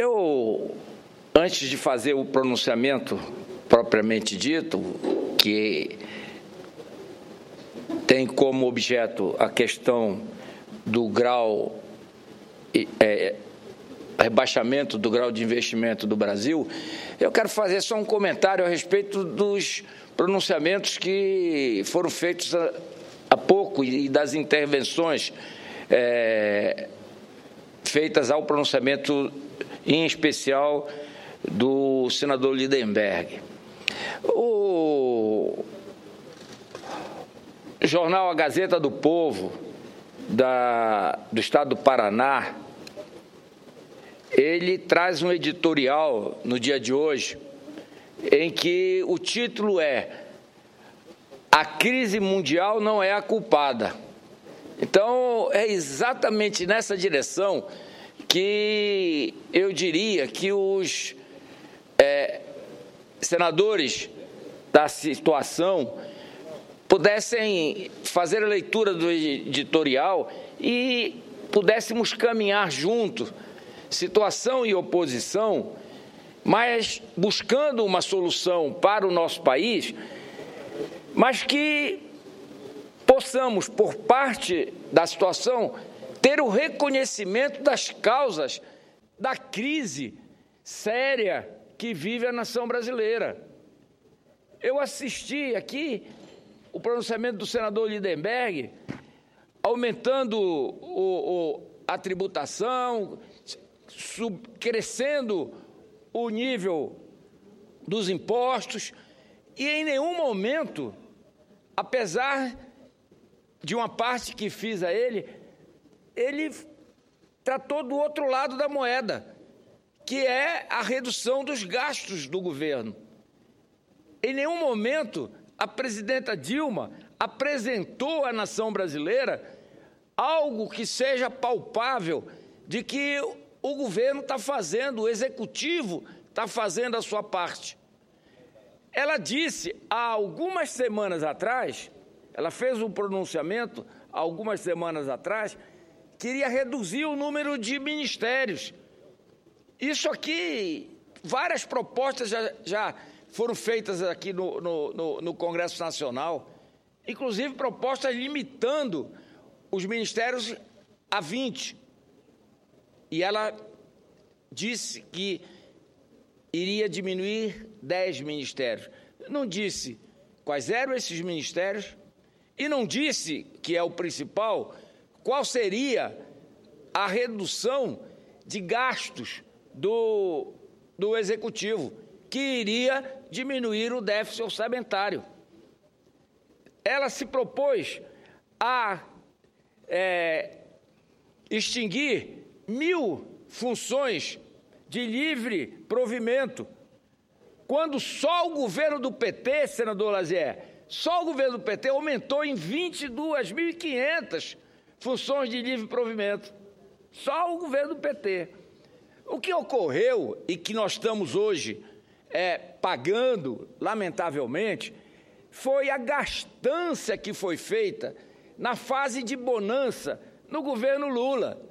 Eu, antes de fazer o pronunciamento propriamente dito, que tem como objeto a questão do grau, rebaixamento do grau de investimento do Brasil, eu quero fazer só um comentário a respeito dos pronunciamentos que foram feitos há pouco e das intervenções feitas ao pronunciamento, em especial, do senador Lindenberg. O jornal A Gazeta do Povo, do estado do Paraná, ele traz um editorial no dia de hoje, em que o título é "A crise mundial não é a culpada". Então, é exatamente nessa direção que eu diria que os senadores da situação pudessem fazer a leitura do editorial e pudéssemos caminhar juntos, situação e oposição, mas buscando uma solução para o nosso país, mas que possamos, por parte da situação, ter o reconhecimento das causas da crise séria que vive a nação brasileira. Eu assisti aqui o pronunciamento do senador Lindenberg, aumentando a tributação, crescendo o nível dos impostos, e em nenhum momento, apesar de uma parte que fiz a ele tratou do outro lado da moeda, que é a redução dos gastos do governo. Em nenhum momento a presidenta Dilma apresentou à nação brasileira algo que seja palpável de que o governo está fazendo, o executivo está fazendo a sua parte. Ela disse há algumas semanas atrás, ela fez um pronunciamento há algumas semanas atrás, queria reduzir o número de ministérios. Isso aqui, várias propostas já foram feitas aqui no Congresso Nacional, inclusive propostas limitando os ministérios a 20. E ela disse que iria diminuir 10 ministérios. Não disse quais eram esses ministérios e não disse, que é o principal, qual seria a redução de gastos do Executivo, que iria diminuir o déficit orçamentário. Ela se propôs a extinguir 1.000 funções de livre provimento, quando só o governo do PT, senador Lazier, só o governo do PT aumentou em 22.500 funções de livre provimento. Só o governo do PT. O que ocorreu e que nós estamos hoje pagando, lamentavelmente, foi a gastança que foi feita na fase de bonança no governo Lula.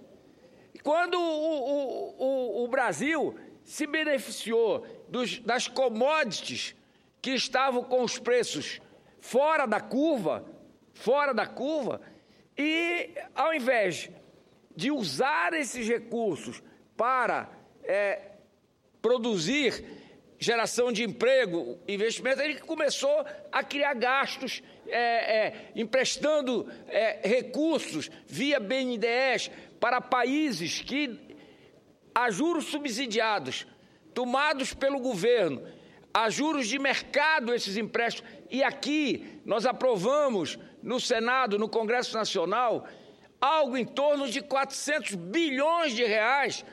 Quando o Brasil se beneficiou das commodities que estavam com os preços fora da curva, e ao invés de usar esses recursos para produzir geração de emprego, investimento, ele começou a criar gastos, emprestando recursos via BNDES para países que, a juros subsidiados, tomados pelo governo, a juros de mercado esses empréstimos. E aqui nós aprovamos no Senado, no Congresso Nacional, algo em torno de 400 bilhões de reais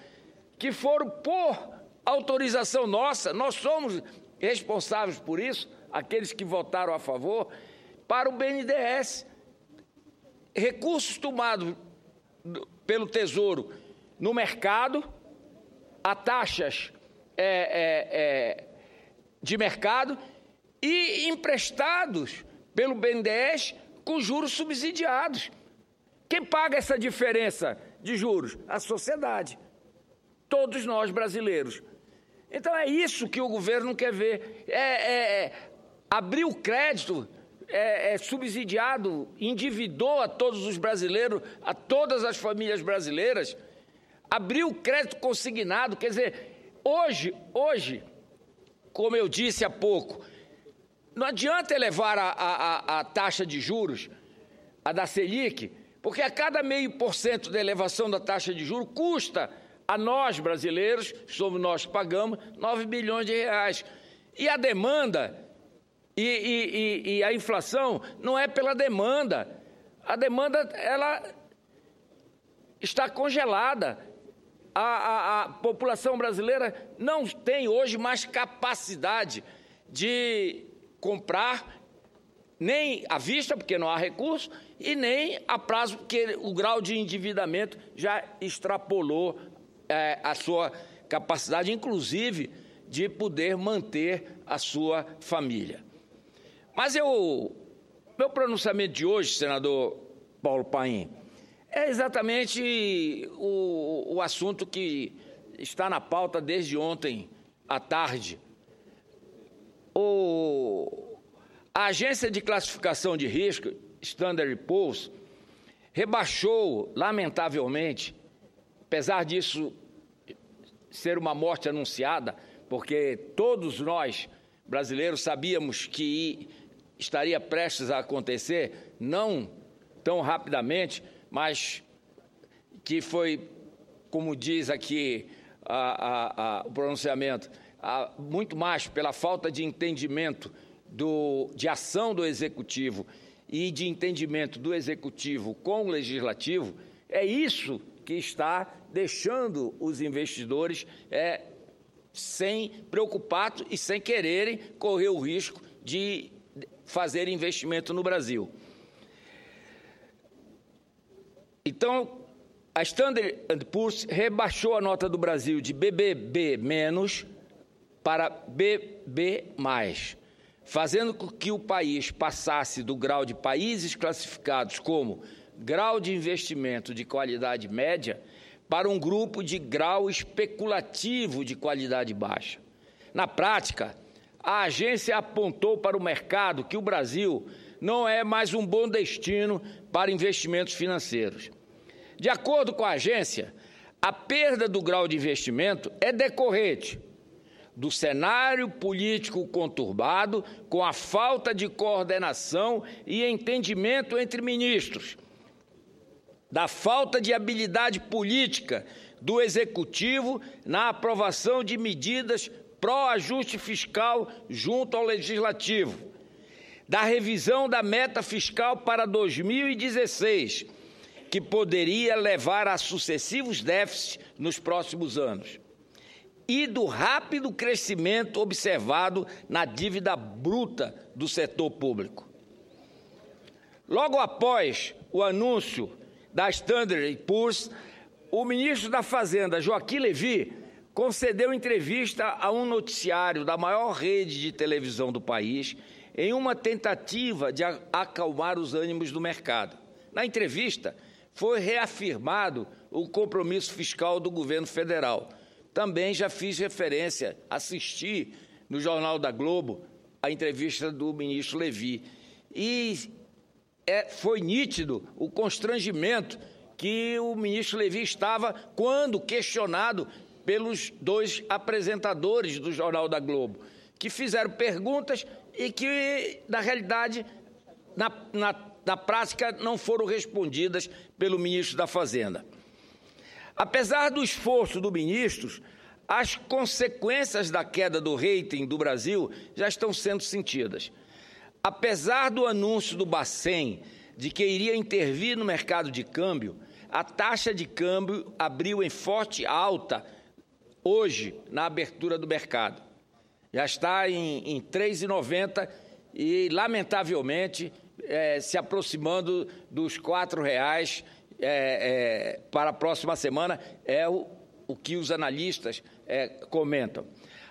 que foram por autorização nossa, nós somos responsáveis por isso, aqueles que votaram a favor, para o BNDES. Recursos tomados pelo Tesouro no mercado, a taxas de mercado, e emprestados pelo BNDES com juros subsidiados. Quem paga essa diferença de juros? A sociedade. todos nós brasileiros. Então é isso que o governo não quer ver, abrir o crédito, subsidiado, endividou a todos os brasileiros, a todas as famílias brasileiras, abrir o crédito consignado, quer dizer, hoje, como eu disse há pouco, não adianta elevar a taxa de juros, a da Selic, porque a cada 0,5% de elevação da taxa de juros custa a nós brasileiros, somos nós que pagamos, 9 bilhões de reais. E a demanda e a inflação não é pela demanda. A demanda, ela está congelada. A população brasileira não tem hoje mais capacidade de comprar nem à vista, porque não há recurso, e nem a prazo, porque o grau de endividamento já extrapolou a sua capacidade, inclusive, de poder manter a sua família. Mas meu pronunciamento de hoje, senador Paulo Paim, é exatamente o assunto que está na pauta desde ontem à tarde. A agência de classificação de risco, Standard & Poor's, rebaixou, lamentavelmente, apesar disso ser uma morte anunciada, porque todos nós, brasileiros, sabíamos que estaria prestes a acontecer, não tão rapidamente, mas que foi, como diz aqui o pronunciamento, muito mais pela falta de entendimento de ação do Executivo e de entendimento do Executivo com o Legislativo, é isso que está deixando os investidores sem preocupados e sem quererem correr o risco de fazer investimento no Brasil. Então, a Standard & Poor's rebaixou a nota do Brasil de BBB- para BB+, fazendo com que o país passasse do grau de países classificados como grau de investimento de qualidade média para um grupo de grau especulativo de qualidade baixa. Na prática, a agência apontou para o mercado que o Brasil não é mais um bom destino para investimentos financeiros. De acordo com a agência, a perda do grau de investimento é decorrente do cenário político conturbado, com a falta de coordenação e entendimento entre ministros, da falta de habilidade política do Executivo na aprovação de medidas pró-ajuste fiscal junto ao Legislativo, da revisão da meta fiscal para 2016, que poderia levar a sucessivos déficits nos próximos anos, e do rápido crescimento observado na dívida bruta do setor público. Logo após o anúncio da Standard & Poor's, o ministro da Fazenda, Joaquim Levy, concedeu entrevista a um noticiário da maior rede de televisão do país em uma tentativa de acalmar os ânimos do mercado. Na entrevista, foi reafirmado o compromisso fiscal do governo federal. Também já fiz referência, assisti no Jornal da Globo a entrevista do ministro Levy. E foi nítido o constrangimento que o ministro Levy estava quando questionado pelos dois apresentadores do Jornal da Globo, que fizeram perguntas e que, na realidade, na prática, não foram respondidas pelo ministro da Fazenda. Apesar do esforço do ministro, as consequências da queda do rating do Brasil já estão sendo sentidas. Apesar do anúncio do Bacen de que iria intervir no mercado de câmbio, a taxa de câmbio abriu em forte alta hoje na abertura do mercado. Já está em 3,90 e, lamentavelmente, se aproximando dos R$ 4,00 para a próxima semana, é o que os analistas comentam.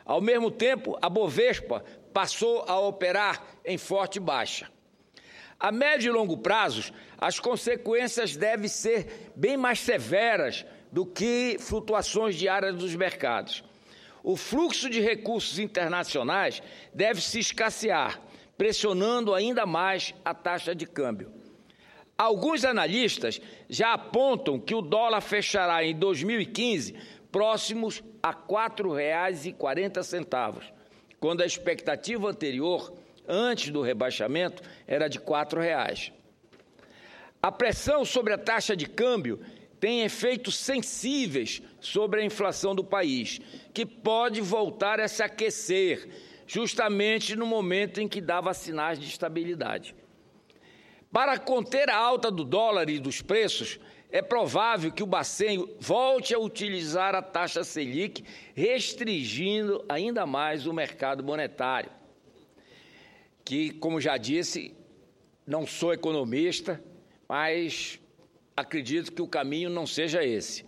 Ao mesmo tempo, a Bovespa passou a operar em forte baixa. A médio e longo prazos, as consequências devem ser bem mais severas do que flutuações diárias dos mercados. O fluxo de recursos internacionais deve se escassear, pressionando ainda mais a taxa de câmbio. Alguns analistas já apontam que o dólar fechará em 2015 próximos a R$ 4,40, quando a expectativa anterior, antes do rebaixamento, era de R$ 4,00. A pressão sobre a taxa de câmbio tem efeitos sensíveis sobre a inflação do país, que pode voltar a se aquecer, justamente no momento em que dava sinais de estabilidade. Para conter a alta do dólar e dos preços, é provável que o Bacen volte a utilizar a taxa Selic, restringindo ainda mais o mercado monetário. Que, como já disse, não sou economista, mas acredito que o caminho não seja esse.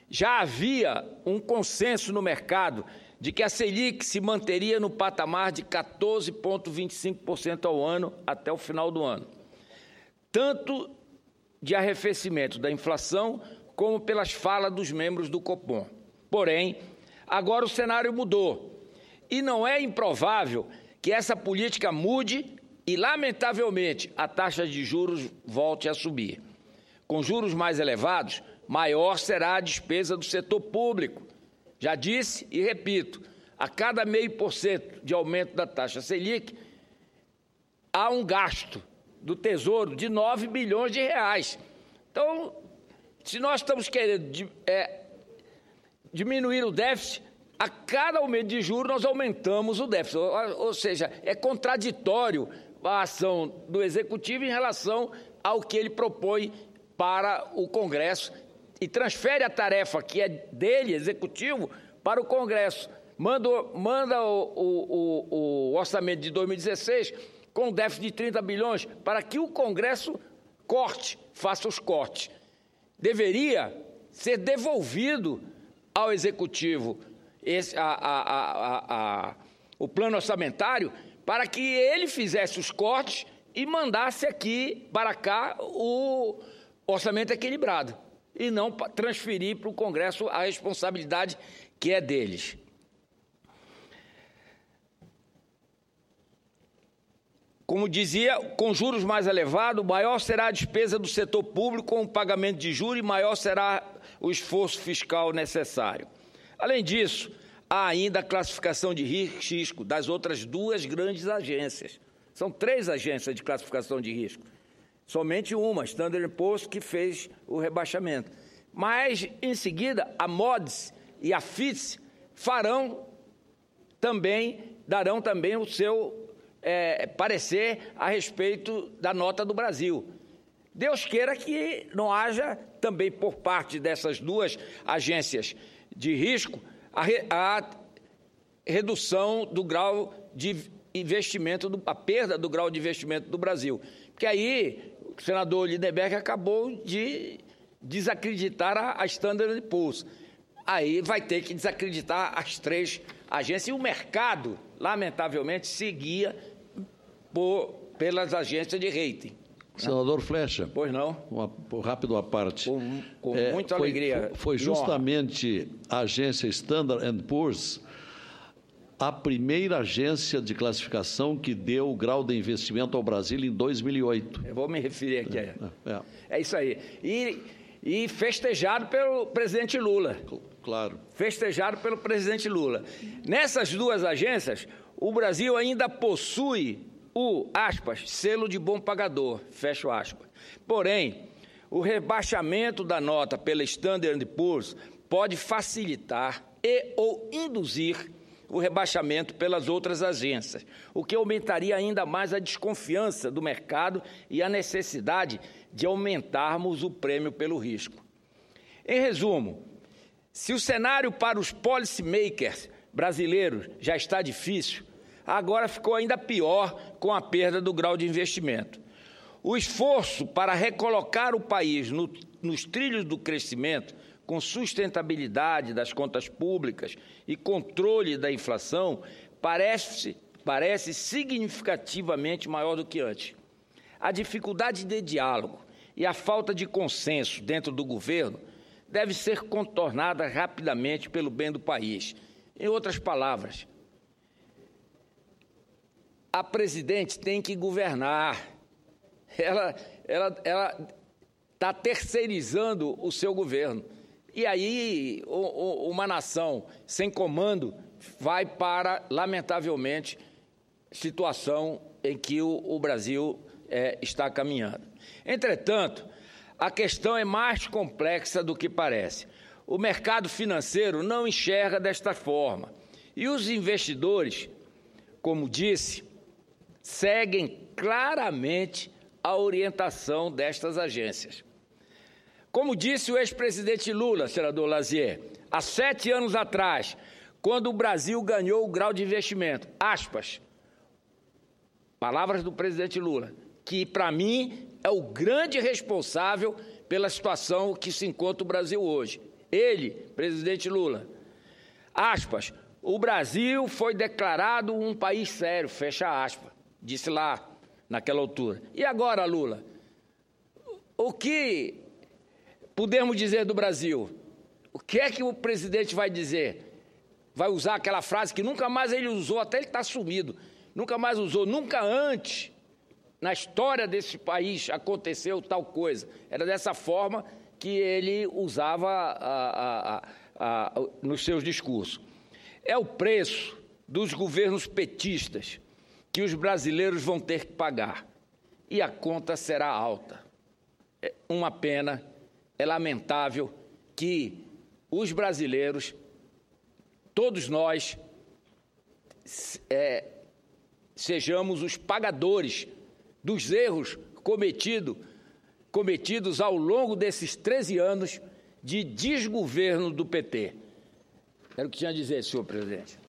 Já havia um consenso no mercado de que a Selic se manteria no patamar de 14,25% ao ano até o final do ano, tanto de arrefecimento da inflação como pelas falas dos membros do Copom. Porém, agora o cenário mudou e não é improvável que essa política mude e, lamentavelmente, a taxa de juros volte a subir. Com juros mais elevados, maior será a despesa do setor público. Já disse e repito, a cada 0,5% de aumento da taxa Selic, há um gasto do Tesouro de 9 bilhões de reais. Então, se nós estamos querendo diminuir o déficit, a cada aumento de juros nós aumentamos o déficit. Ou seja, é contraditório a ação do Executivo em relação ao que ele propõe para o Congresso e transfere a tarefa que é dele, Executivo, para o Congresso. Manda o orçamento de 2016 com um déficit de 30 bilhões para que o Congresso faça os cortes. Deveria ser devolvido ao Executivo o plano orçamentário para que ele fizesse os cortes e mandasse aqui para cá o orçamento equilibrado e não transferir para o Congresso a responsabilidade que é deles. Como dizia, com juros mais elevados, maior será a despesa do setor público com o pagamento de juros e maior será o esforço fiscal necessário. Além disso, há ainda a classificação de risco das outras duas grandes agências. São 3 agências de classificação de risco. Somente uma, Standard & Poor's, que fez o rebaixamento. Mas, em seguida, a Moody's e a Fitch darão também o seu parecer a respeito da nota do Brasil. Deus queira que não haja também por parte dessas duas agências de risco a redução do grau de investimento, a perda do grau de investimento do Brasil. Porque aí o senador Lindenberg acabou de desacreditar a Standard & Poor's. Aí vai ter que desacreditar as 3 agências e o mercado, lamentavelmente, seguia pelas agências de rating. Senador Flexa. Pois não? Rápido à parte. Com muita alegria. Foi justamente a agência Standard & Poor's a primeira agência de classificação que deu o grau de investimento ao Brasil em 2008. Eu vou me referir aqui. É isso aí. E festejado pelo presidente Lula. Claro. Festejado pelo presidente Lula. Nessas duas agências, o Brasil ainda possui selo de bom pagador, fecho aspas. Porém, o rebaixamento da nota pela Standard & Poor's pode facilitar ou induzir o rebaixamento pelas outras agências, o que aumentaria ainda mais a desconfiança do mercado e a necessidade de aumentarmos o prêmio pelo risco. Em resumo, se o cenário para os policymakers brasileiros já está difícil, agora ficou ainda pior com a perda do grau de investimento. O esforço para recolocar o país nos trilhos do crescimento, com sustentabilidade das contas públicas e controle da inflação, parece significativamente maior do que antes. A dificuldade de diálogo e a falta de consenso dentro do governo deve ser contornada rapidamente pelo bem do país. Em outras palavras, a presidente tem que governar. Ela está terceirizando o seu governo. E aí uma nação sem comando vai para, lamentavelmente, situação em que o Brasil está caminhando. Entretanto, a questão é mais complexa do que parece. O mercado financeiro não enxerga desta forma. E os investidores, como disse, seguem claramente a orientação destas agências. Como disse o ex-presidente Lula, senador Lazier, há 7 anos atrás, quando o Brasil ganhou o grau de investimento, aspas, palavras do presidente Lula, que para mim é o grande responsável pela situação que se encontra o Brasil hoje. Ele, presidente Lula, aspas, o Brasil foi declarado um país sério, fecha aspas, disse lá naquela altura. E agora, Lula, o que podemos dizer do Brasil? O que é que o presidente vai dizer? Vai usar aquela frase que nunca mais ele usou, até ele está sumido, nunca mais usou, nunca antes na história desse país aconteceu tal coisa. Era dessa forma que ele usava nos seus discursos. É o preço dos governos petistas que os brasileiros vão ter que pagar. E a conta será alta. É uma pena, é lamentável que os brasileiros, todos nós, sejamos os pagadores dos erros cometidos ao longo desses 13 anos de desgoverno do PT. Era o que tinha a dizer, senhor presidente.